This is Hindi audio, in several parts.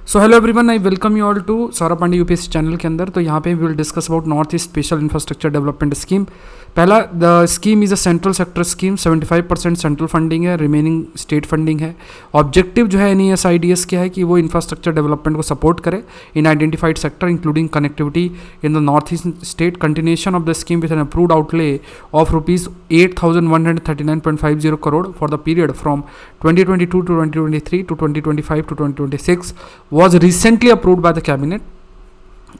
So hello everyone, I welcome you all to Saurabh Pandey UPSC channel के अंदर। तो यहाँ पे we will discuss about north east special infrastructure development scheme. पहला, the scheme is a central sector scheme, 75% central funding है, रिमेनिंग स्टेट फंडिंग है। ऑब्जेक्टिव जो है NESIDS क्या है कि वो इंफ्रास्ट्रक्चर डेवलपमेंट को सपोर्ट करे in identified sector including connectivity in the north east state. Continuation of the scheme with an approved outlay of ₹8,139.50 crore for the period from 2022 to 2023 to 2025 to 2026 was recently approved by the cabinet।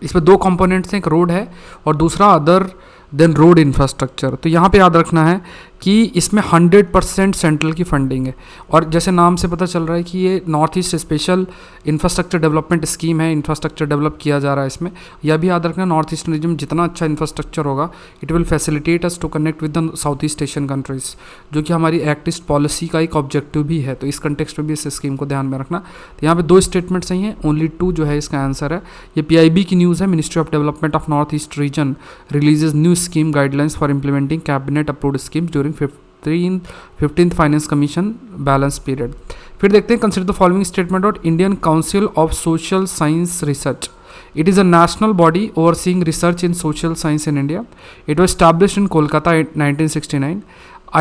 इसमें दो कंपोनेंट्स हैं, एक रोड है और दूसरा अदर देन रोड इंफ्रास्ट्रक्चर। तो यहाँ पे याद रखना है कि इसमें 100% सेंट्रल की फंडिंग है और जैसे नाम से पता चल रहा है कि ये north east special infrastructure development scheme है, इंफ्रास्ट्रक्चर डेवलप किया जा रहा है इसमें। यह भी याद रखना, नॉर्थ ईस्ट रीजन में जितना अच्छा इंफ्रास्ट्रक्चर होगा it will facilitate us to connect with the South East Asian countries, जो कि हमारी एक्ट ईस्ट पॉलिसी का एक ऑब्जेक्टिव भी है। तो इस कंटेक्स्ट में भी इस स्कीम को ध्यान में रखना। तो यहाँ पे दो स्टेटमेंट सही हैं, ओनली 2 जो है इसका आंसर है। ये PIB की न्यूज़ है। Ministry of development of north east region releases new scheme guidelines for implementing cabinet approved scheme during 15th finance commission balance period. फिर देखते हैं, consider the following statement of Indian Council of Social Science research. It is a national body overseeing research in social science in India. It was established in Kolkata in 1969.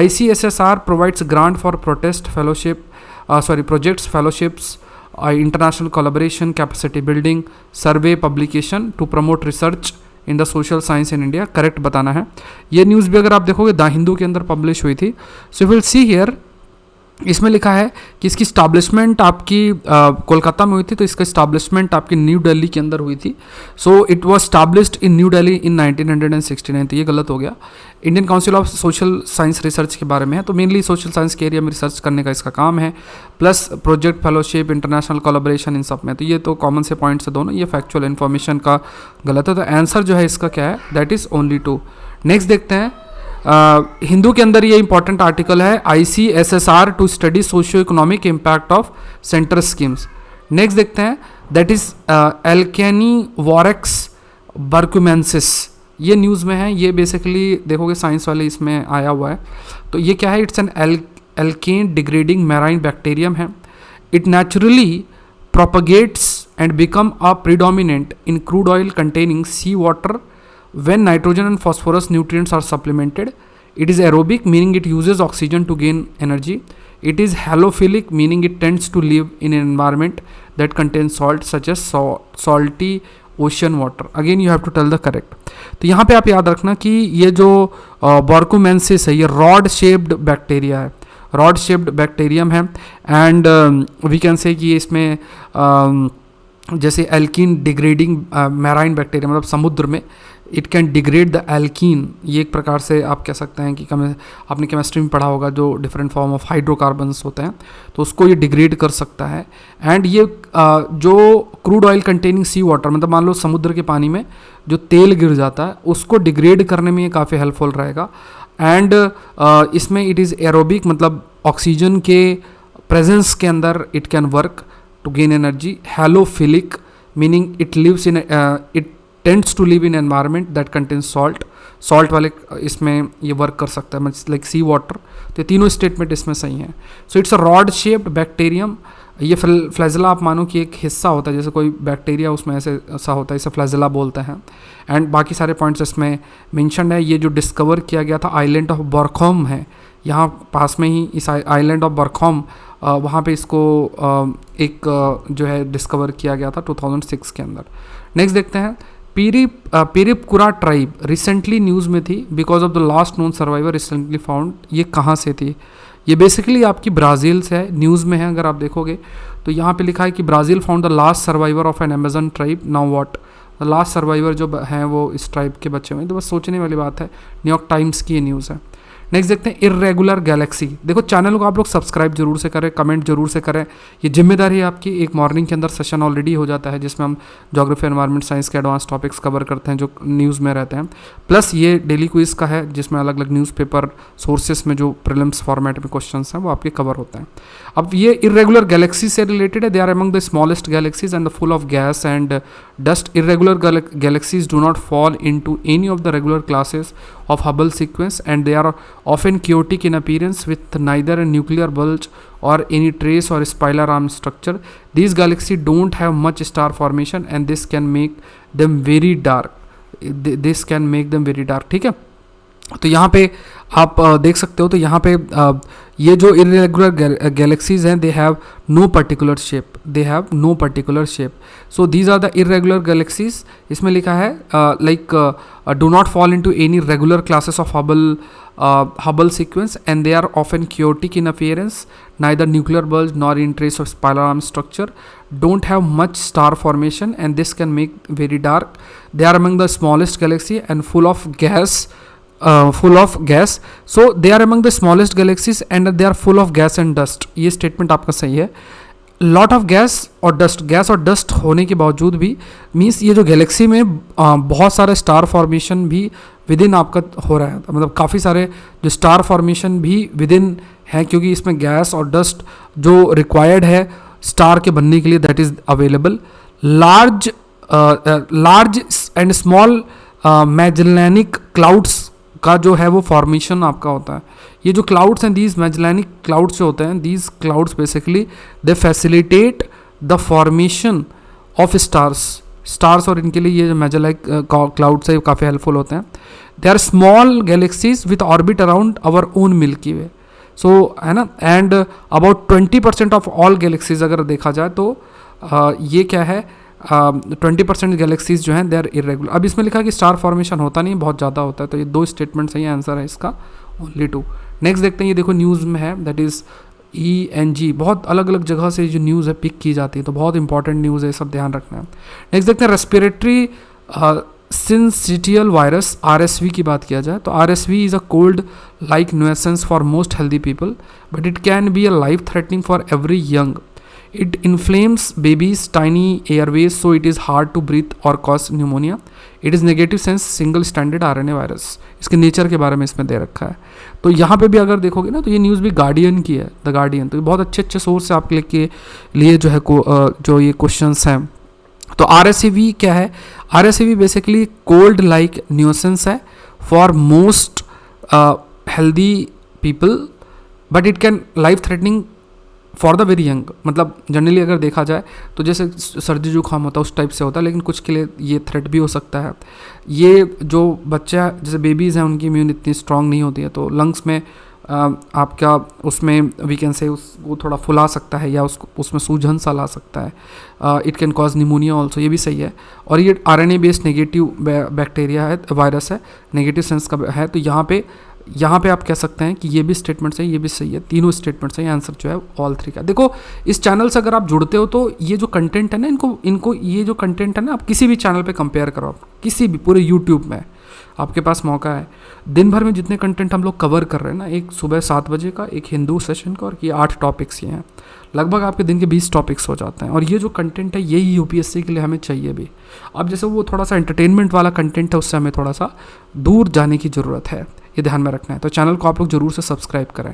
ICSSR provides grant for projects, fellowships, international collaboration, capacity building, survey, publication to promote research in the social science in India. Correct बताना है। ये न्यूज़ भी अगर आप देखोगे द हिंदू के अंदर पब्लिश हुई थी। सो विल सी हियर, इसमें लिखा है कि इसकी स्टैब्लिशमेंट आपकी कोलकाता में हुई थी, तो इसका स्टैब्लिशमेंट आपकी न्यू दिल्ली के अंदर हुई थी। So it was established in New Delhi in 1969। तो ये गलत हो गया। Indian Council of Social Science Research के बारे में है, तो मेनली सोशल साइंस के एरिया में रिसर्च करने का इसका काम है, plus project, fellowship, international collaboration, इन सब में। तो ये तो कॉमन से पॉइंट्स है दोनों, ये फैक्चुअल इन्फॉर्मेशन का गलत है। तो आंसर जो है इसका क्या है, दैट इज़ ओनली 2। नेक्स्ट देखते हैं, हिंदू के अंदर ये इंपॉर्टेंट आर्टिकल है, ICSSR to study socio economic impact of centre schemes. Next देखते हैं, दैट इज एल्केनी वॉरेक्स बर्कुमेंसिस। ये न्यूज़ में है, ये बेसिकली देखोगे साइंस वाले इसमें आया हुआ है। तो ये क्या है, it's an alkane degrading marine bacterium है। It naturally propagates and become a predominant in crude oil containing sea water when nitrogen and phosphorus nutrients are supplemented. It is aerobic, meaning it uses oxygen to gain energy. It is halophilic, meaning it tends to live in an environment that contains salt such as salty ocean water. Again you have to tell the correct. तो यहाँ पे आप याद रखना कि ये जो बॉर्कुमेंसिस है, ये रॉड शेप्ड बैक्टीरिया है, रॉड शेप्ड बैक्टीरियम है। एंड वी कैन से कि इसमें जैसे एल्कीन डिग्रेडिंग मैराइन बैक्टीरिया, मतलब समुद्र में it can degrade the alkene. ये एक प्रकार से आप कह सकते हैं कि आपने केमिस्ट्री में पढ़ा होगा, जो डिफरेंट फॉर्म ऑफ हाइड्रोकार्बन्स होते हैं, तो उसको ये डिग्रेड कर सकता है। एंड ये जो crude oil containing sea water, मतलब मान लो समुद्र के पानी में जो तेल गिर जाता है उसको डिग्रेड करने में ये काफ़ी हेल्पफुल रहेगा। एंड इसमें इट इज़ एरोबिक, मतलब ऑक्सीजन के प्रेजेंस के अंदर it can work to gain energy. Halophilic, meaning it lives in it tends to live in environment that contains salt वाले इसमें ये वर्क कर सकता है, मतलब लाइक सी वाटर। तो तीनों स्टेटमेंट इसमें सही हैं। So it's a rod shaped bacterium. ये फ्लैजेला आप मानो कि एक हिस्सा होता है, जैसे कोई बैक्टीरिया उसमें ऐसा होता है, इसे फ्लैजेला बोलते हैं। एंड बाकी सारे पॉइंट्स इसमें मेंशन है। ये जो डिस्कवर किया गया था आइलैंड ऑफ बॉर्कहोम है, यहाँ पास में ही इस आइलैंड ऑफ बॉर्कहोम, वहाँ पे इसको एक जो है डिस्कवर किया गया था 2006 के अंदर। नेक्स्ट देखते हैं, पिरिपकुरा ट्राइब रिसेंटली न्यूज़ में थी because of the last known survivor recently found. ये कहाँ से थी, ये बेसिकली आपकी ब्राज़ील से है, न्यूज़ में है। अगर आप देखोगे तो यहाँ पे लिखा है कि Brazil found the last survivor of an Amazon tribe. Now what, the last survivor जो हैं वो इस ट्राइब के बच्चे हुए। तो बस सोचने वाली बात है, न्यूयॉर्क टाइम्स की ये न्यूज़ है। नेक्स्ट देखते हैं, इर्रेगुलर गैलेक्सी। देखो चैनल को आप लोग सब्सक्राइब जरूर से करें, कमेंट जरूर से करें, ये जिम्मेदारी है आपकी। एक मॉर्निंग के अंदर सेशन ऑलरेडी हो जाता है जिसमें हम ज्योग्राफी एनवायरनमेंट साइंस के एडवांस टॉपिक्स कवर करते हैं जो न्यूज़ में रहते हैं, प्लस ये डेली क्विज का है जिसमें अलग अलग न्यूज़पेपर सोर्सेस में जो प्रीलिम्स फॉर्मेट में क्वेश्चंस हैं वो आपके कवर होते हैं। अब ये इर्रेगुलर गैलेक्सी से रिलेटेड है। They are among the smallest galaxies and the full of gas and dust. Irregular galaxies do not fall into any of the regular classes of Hubble sequence and they are often chaotic in appearance with neither a nuclear bulge or any trace or spiral arm structure. These galaxies don't have much star formation and this can make them very dark. This can make them very dark. ठीक है, तो यहाँ पे आप देख सकते हो, तो यहाँ पे ये जो इरेगुलर गैलेक्सीज हैं, they have no particular shape, they have no particular shape. So these are the irregular galaxies. इसमें लिखा है like do not fall into any regular classes of Hubble sequence and they are often chaotic in appearance, neither nuclear bulge nor in trace of spiral arm structure, don't have much star formation and this can make very dark. They are among the smallest galaxy and full of gas. So they are among the smallest galaxies and they are full of gas and dust. ये स्टेटमेंट आपका सही है. लॉट ऑफ गैस और डस्ट होने के बावजूद भी मीन्स ये जो गैलेक्सी में बहुत सारे स्टार फॉर्मेशन भी विद इन आपका हो रहा है, मतलब काफ़ी सारे जो स्टार फॉर्मेशन भी विद इन है, क्योंकि इसमें गैस और डस्ट जो रिक्वायर्ड है स्टार के बनने के लिए that is available. Large and small Magellanic clouds का जो है वो फॉर्मेशन आपका होता है. ये जो क्लाउड्स हैं, दीज मैजेलानिक क्लाउड्स जो होते हैं, these clouds basically they facilitate the formation of stars और इनके लिए ये जो मैजेलानिक क्लाउड्स है काफ़ी हेल्पफुल होते हैं. They are small galaxies with orbit around our own Milky Way. So है ना, and about 20% of all galaxies अगर देखा जाए तो ये क्या है, 20% गैलेक्सीज जो हैं दे आर इरेगुलर. अब इसमें लिखा है कि स्टार फॉर्मेशन होता नहीं, बहुत ज़्यादा होता है, तो ये दो स्टेटमेंट सही आंसर है इसका, ओनली 2. नेक्स्ट देखते हैं, ये देखो न्यूज़ में है, दैट इज़ ENG. बहुत अलग अलग जगह से जो न्यूज़ है पिक की जाती है, तो बहुत इंपॉर्टेंट न्यूज़ है, सब ध्यान रखना है. नेक्स्ट देखते हैं रेस्पिरेटरी सिंसिटियल वायरस RSV की बात किया जाए तो RSV is a cold like nuisance for most healthy people but it can be a life threatening for every young. It inflames babies' tiny airways, so it is hard to breathe or cause pneumonia. It is negative sense single stranded RNA virus. इसके नेचर के बारे में इसमें दे रखा है. तो यहाँ पे भी अगर देखोगे ना तो ये न्यूज़ भी गार्डियन की है, द गार्डियन. तो ये बहुत अच्छे सोर्स है आपके लिए जो है जो ये क्वेश्चंस हैं. तो RSV क्या है? RSV basically cold like nuisance है for most healthy people but it can life threatening for the very young. मतलब जनरली अगर देखा जाए तो जैसे सर्दी जुकाम होता है उस टाइप से होता है, लेकिन कुछ के लिए ये थ्रेट भी हो सकता है. ये जो बच्चा जैसे बेबीज़ हैं उनकी इम्यून इतनी स्ट्रांग नहीं होती है, तो लंग्स में आपका उसमें वी कैन से वो थोड़ा फुला सकता है या उसमें सूजन सा ला सकता है. It can cause pneumonia also, ये भी सही है. और ये RNA बेस्ड नेगेटिव बैक्टीरिया है, वायरस है, नेगेटिव सेंस का है. तो यहाँ पे आप कह सकते हैं कि ये भी स्टेटमेंट सही, ये भी सही है, तीनों स्टेटमेंट सही. आंसर जो है ऑल 3 का. देखो इस चैनल से अगर आप जुड़ते हो तो ये जो कंटेंट है ना, इनको ये जो कंटेंट है ना, आप किसी भी चैनल पे कंपेयर करो, आप किसी भी पूरे यूट्यूब में आपके पास मौका है. दिन भर में जितने कंटेंट हम लोग कवर कर रहे हैं ना, एक सुबह 7 बजे का, एक हिंदू सेशन का, और ये 8 टॉपिक्स ये हैं, लगभग आपके दिन के 20 टॉपिक्स हो जाते हैं. और ये जो कंटेंट है यही UPSC के लिए हमें चाहिए भी. अब जैसे वो थोड़ा सा एंटरटेनमेंट वाला कंटेंट है, उससे हमें थोड़ा सा दूर जाने की ज़रूरत है, ये ध्यान में रखना है. तो चैनल को आप लोग जरूर से सब्सक्राइब करें.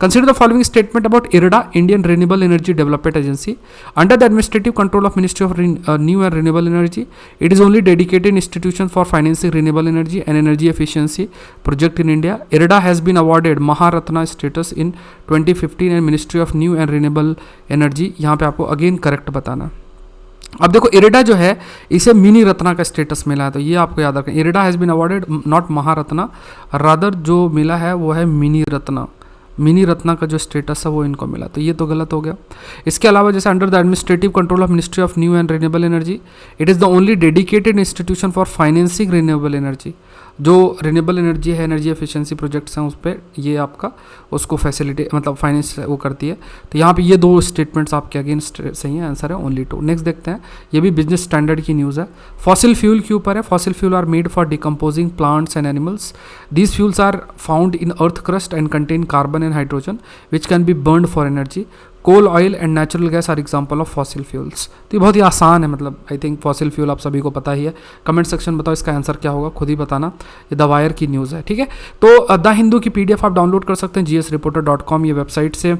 Consider the following statement about IREDA, Indian renewable energy development agency, under the administrative control of ministry of new and renewable energy. It is only dedicated institution for financing renewable energy and energy efficiency project in India. IREDA has been awarded Maharatna status in 2015 and ministry of new and renewable energy. यहाँ पे आपको अगेन करेक्ट बताना. अब देखो IREDA जो है इसे मिनी रत्ना का स्टेटस मिला है, तो ये आपको याद रखें. IREDA has been awarded not Maharatna, rather जो मिला है वो है मिनी रत्ना. मिनी रत्ना का जो स्टेटस है वो इनको मिला, तो ये तो गलत हो गया. इसके अलावा जैसे under the administrative control of ministry of new and renewable energy, it is the only dedicated institution for financing renewable energy. जो रिन्यूएबल एनर्जी है, एनर्जी एफिशिएंसी प्रोजेक्ट्स हैं, उस पर ये आपका उसको फैसिलिटी मतलब फाइनेंस वो करती है. तो यहाँ पे ये 2 स्टेटमेंट्स आपके अगेंस्ट सही है, आंसर है ओनली 2. नेक्स्ट देखते हैं, ये भी बिजनेस स्टैंडर्ड की न्यूज़ है. फॉसिल फ्यूल के ऊपर है. Fossil fuel are made for decomposing plants and animals. These fuels are found in earth crust and contain carbon and hydrogen which can be burned for energy. Coal, oil and natural gas are example of fossil fuels. तो ये बहुत ही आसान है, मतलब आई थिंक फॉसिल फ्यूल आप सभी को पता ही है. कमेंट सेक्शन बताओ इसका आंसर क्या होगा, खुद ही बताना. ये द वायर की न्यूज़ है, ठीक है. तो द हिंदू की PDF आप डाउनलोड कर सकते हैं GSreporter.com ये वेबसाइट से.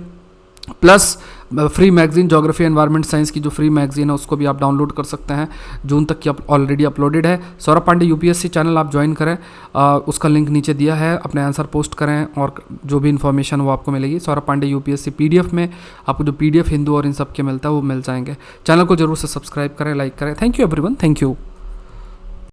Plus free magazine geography environment science की जो फ्री मैगजीन है उसको भी आप डाउनलोड कर सकते हैं, जून तक की ऑलरेडी अपलोडेड है। सौरभ पांडे यूपीएससी चैनल आप ज्वाइन करें, उसका लिंक नीचे दिया है, अपने आंसर पोस्ट करें और जो भी इन्फॉर्मेशन वो आपको मिलेगी। सौरभ पांडे यूपीएससी पीडीएफ में आपको जो पीडीएफ हिंदू और इन सब के मिलता है वो मिल जाएंगे। चैनल को जरूर से सब्सक्राइब करें, लाइक करें। Thank you everyone, thank you.